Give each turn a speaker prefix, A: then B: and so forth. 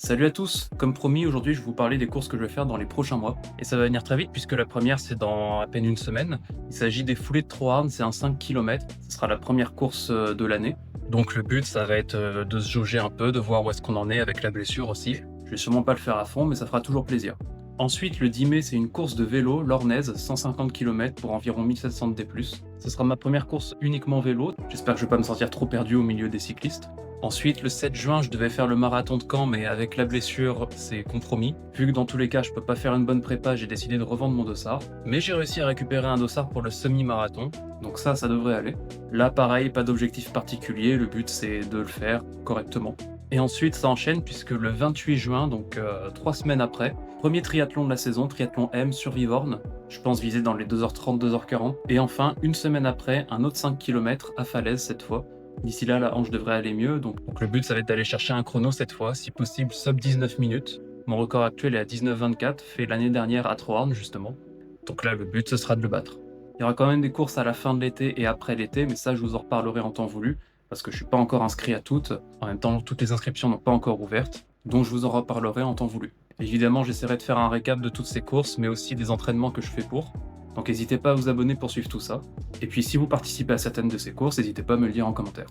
A: Salut à tous, comme promis, aujourd'hui je vais vous parler des courses que je vais faire dans les prochains mois. Et ça va venir très vite puisque la première c'est dans à peine une semaine. Il s'agit des foulées de Troarn, c'est un 5 km. Ce sera la première course de l'année. Donc le but ça va être de se jauger un peu, de voir où est-ce qu'on en est avec la blessure aussi. Je vais sûrement pas le faire à fond mais ça fera toujours plaisir. Ensuite le 10 mai c'est une course de vélo lornaise, 150 km pour environ 1700 D+. Ce sera ma première course uniquement vélo, j'espère que je vais pas me sentir trop perdu au milieu des cyclistes. Ensuite, le 7 juin, je devais faire le marathon de Caen, mais avec la blessure, c'est compromis. Vu que dans tous les cas, je peux pas faire une bonne prépa, j'ai décidé de revendre mon dossard. Mais j'ai réussi à récupérer un dossard pour le semi-marathon, donc ça devrait aller. Là, pareil, pas d'objectif particulier, le but c'est de le faire correctement. Et ensuite, ça enchaîne puisque le 28 juin, donc 3 semaines après, premier triathlon de la saison, triathlon M sur Vivorne. Je pense viser dans les 2h30, 2h40. Et enfin, une semaine après, un autre 5 km à Falaise cette fois. D'ici là, la hanche devrait aller mieux, donc le but ça va être d'aller chercher un chrono cette fois, si possible sub 19 minutes. Mon record actuel est à 19,24, fait l'année dernière à Troarn justement. Donc là, le but ce sera de le battre. Il y aura quand même des courses à la fin de l'été et après l'été, mais ça je vous en reparlerai en temps voulu, parce que je suis pas encore inscrit à toutes. En même temps, toutes les inscriptions n'ont pas encore ouvertes, donc je vous en reparlerai en temps voulu. Évidemment, j'essaierai de faire un récap de toutes ces courses, mais aussi des entraînements que je fais pour. Donc n'hésitez pas à vous abonner pour suivre tout ça. Et puis si vous participez à certaines de ces courses, n'hésitez pas à me le dire en commentaire.